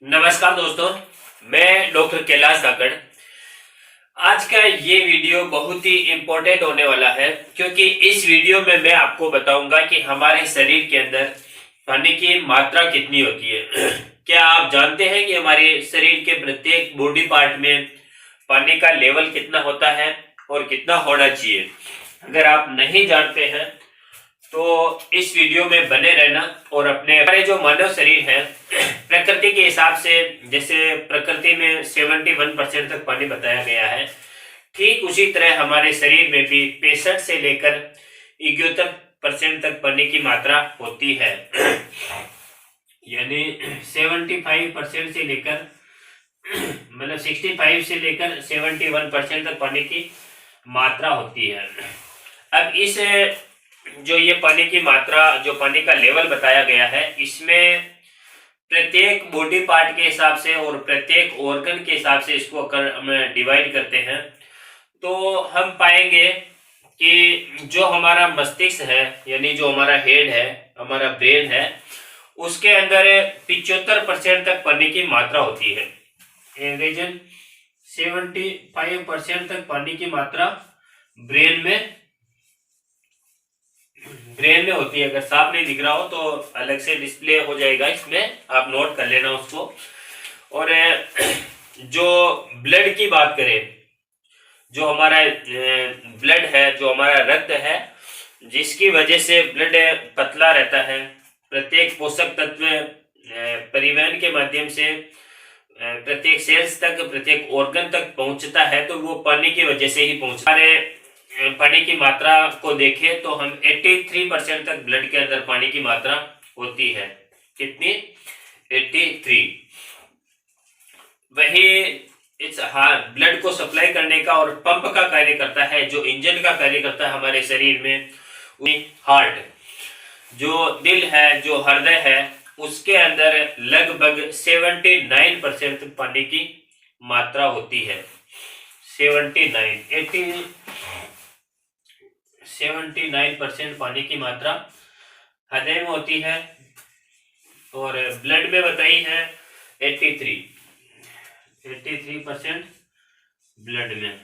नमस्कार दोस्तों, मैं डॉक्टर कैलाश धाकड़। आज का ये वीडियो बहुत ही इम्पोर्टेंट होने वाला है क्योंकि इस वीडियो में मैं आपको बताऊंगा कि हमारे शरीर के अंदर पानी की मात्रा कितनी होती है। क्या आप जानते हैं कि हमारे शरीर के प्रत्येक बॉडी पार्ट में पानी का लेवल कितना होता है और कितना होना चाहिए? अगर आप नहीं जानते हैं तो इस वीडियो में बने रहना और अपने हमारे जो मानव शरीर है प्रकृति के हिसाब से, जैसे प्रकृति में 71% तक पानी बताया गया है, ठीक उसी तरह हमारे शरीर में भी 65 से लेकर 71% तक पानी की मात्रा होती है। यानी 75% से लेकर मतलब 65 से लेकर 71% तक पानी की मात्रा होती है। अब इस जो ये पानी की मात्रा, जो पानी का लेवल बताया गया है, इसमें प्रत्येक बॉडी पार्ट के हिसाब से और प्रत्येक ऑर्गन के हिसाब से इसको अगर हम डिवाइड करते हैं तो हम पाएंगे कि जो हमारा मस्तिष्क है, यानी जो हमारा हेड है, हमारा ब्रेन है, उसके अंदर 75% तक पानी की मात्रा होती है। रीजन 75% तक पानी की मात्रा ब्रेन में होती है। अगर साफ नहीं दिख रहा हो तो अलग से डिस्प्ले हो जाएगा, इसमें आप नोट कर लेना उसको। और जो ब्लड की बात करें, जो हमारा ब्लड है, जो हमारा रक्त है, जिसकी वजह से ब्लड पतला रहता है, प्रत्येक पोषक तत्व परिवहन के माध्यम से प्रत्येक सेल्स तक, प्रत्येक ऑर्गन तक पहुंचता है, तो वो पानी की वजह से ही पहुंचता है। पानी की मात्रा को देखें तो हम 83% तक ब्लड के अंदर पानी की मात्रा होती है। कितनी? 83। वही इस ब्लड को सप्लाई करने का और पंप का कार्य करता है, जो इंजन का कार्य करता है हमारे शरीर में, हार्ट, जो दिल है, जो हृदय है, उसके अंदर लगभग 79% तक पानी की मात्रा होती है। 79% पानी की मात्रा हृदय में होती है और ब्लड में बताई है 83% ब्लड में।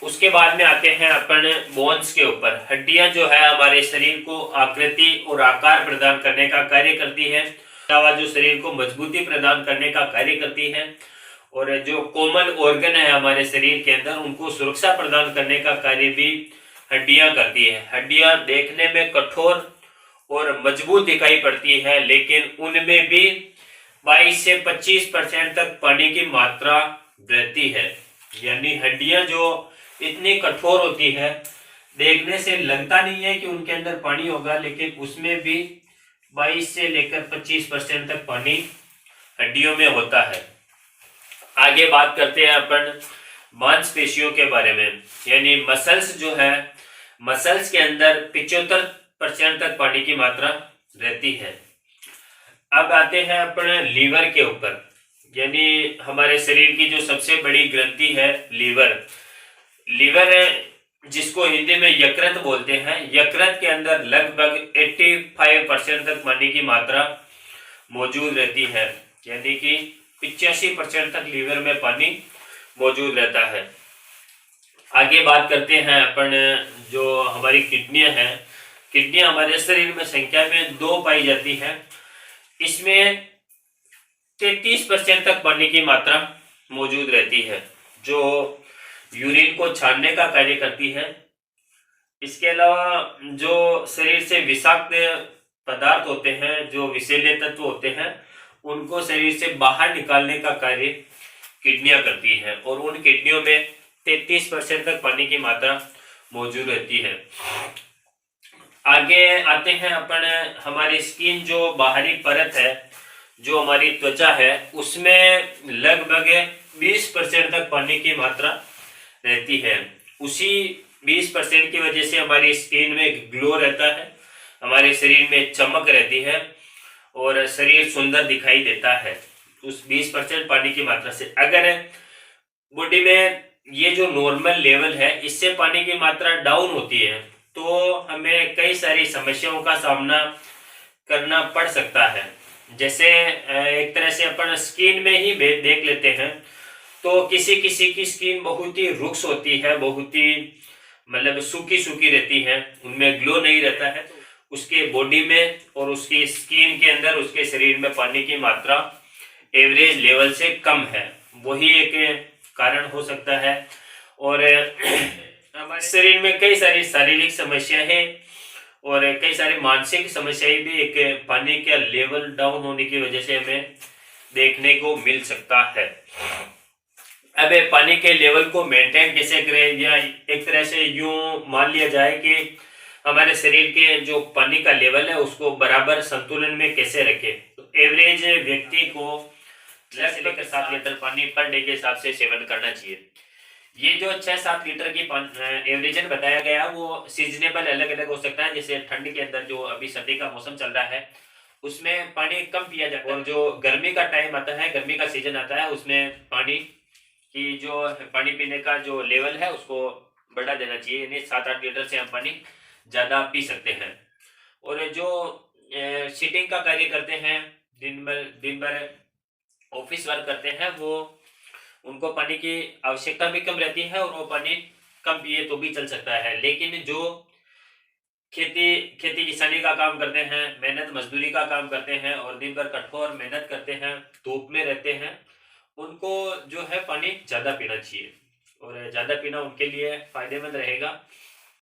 उसके बाद में आते हैं अपन बोन्स के ऊपर। हड्डियां जो है हमारे शरीर को आकृति और आकार प्रदान करने का कार्य करती है, जो शरीर को मजबूती प्रदान करने का कार्य करती है। और जो कोमल ऑर्गन है हमारे शरीर के अंदर, उनको सुरक्षा प्रदान करने का कार्य भी हड्डियां करती है। हड्डियां देखने में कठोर और मजबूत दिखाई पड़ती है, लेकिन उनमें भी 22 से 25% तक पानी की मात्रा रहती है। यानी हड्डियां जो इतनी कठोर होती है, देखने से लगता नहीं है कि उनके अंदर पानी होगा, लेकिन उसमें भी 22 से लेकर 25% तक पानी हड्डियों में होता है। आगे बात करते हैं अपन मांसपेशियों के बारे में। यानी मसल्स जो है, मसल्स के अंदर 75% तक पानी की मात्रा रहती है। अब आते हैं अपन लीवर के ऊपर। यानी हमारे शरीर की जो सबसे बड़ी ग्रंथि है लीवर, जिसको हिंदी में यकृत बोलते हैं, यकृत के अंदर लगभग 85% तक पानी की मात्रा मौजूद रहती है। यानी कि 85% तक लीवर में पानी मौजूद रहता है। आगे बात करते हैं अपन जो हमारी किडनियां हैं। किडनियां हमारे शरीर में संख्या में 2 पाई जाती है। इसमें 33% तक पानी की मात्रा मौजूद रहती है, जो यूरिन को छानने का कार्य करती है। इसके अलावा जो शरीर से विषाक्त पदार्थ होते हैं, जो विषैले तत्व होते हैं, उनको शरीर से बाहर निकालने का कार्य किडनियां करती हैं, और उन किडनियों में 33% तक पानी की मात्रा मौजूद रहती है। आगे आते हैं अपन हमारी स्किन, जो बाहरी परत है, जो हमारी त्वचा है, उसमें लगभग 20% तक पानी की मात्रा रहती है। उसी 20% की वजह से हमारी स्किन में ग्लो रहता है, हमारे शरीर में चमक रहती है और शरीर सुंदर दिखाई देता है उस 20% पानी की मात्रा से। अगर बॉडी में ये जो नॉर्मल लेवल है, इससे पानी की मात्रा डाउन होती है, तो हमें कई सारी समस्याओं का सामना करना पड़ सकता है। जैसे एक तरह से अपन स्किन में ही देख लेते हैं, तो किसी किसी की स्किन बहुत ही रुक्ष होती है, बहुत ही मतलब सूखी सूखी रहती है, उनमें ग्लो नहीं रहता है। उसके बॉडी में और उसकी स्किन के अंदर, उसके शरीर में पानी की मात्रा एवरेज लेवल से कम है, वही एक कारण हो सकता है। और हमारे शरीर में कई सारी शारीरिक समस्याएं हैं और कई सारी मानसिक समस्याएं भी एक पानी का लेवल डाउन होने की वजह से हमें देखने को मिल सकता है। अब पानी के लेवल को मेंटेन कैसे करें, या एक तरह से यूं मान लिया जाए कि हमारे शरीर के जो पानी का लेवल है उसको बराबर संतुलन में कैसे रखें। तो एवरेज व्यक्ति को 6 से लेकर 7 लीटर पानी पर डे के हिसाब से सेवन करना चाहिए। ये जो 6-7 लीटर की एवरेजन बताया गया वो सीजनेबल अलग अलग हो सकता है। जैसे ठंड के अंदर जो अभी सर्दी का मौसम चल रहा है उसमें पानी कम पिया जाता है, और जो गर्मी का टाइम आता है, गर्मी का सीजन आता है, उसमें पानी की जो पानी पीने का जो लेवल है उसको बढ़ा देना चाहिए, यानी 7-8 लीटर से हम पानी ज़्यादा पी सकते हैं। और जो सीटिंग का कार्य करते हैं, दिन भर ऑफिस वर्क करते हैं, वो उनको पानी की आवश्यकता भी कम रहती है और वो पानी कम पिए तो भी चल सकता है। लेकिन जो खेती खेती किसानी का काम करते हैं, मेहनत मजदूरी का काम करते हैं और दिन भर कठोर मेहनत करते हैं, धूप में रहते हैं, उनको जो है पानी ज़्यादा पीना चाहिए और ज़्यादा पीना उनके लिए फायदेमंद रहेगा।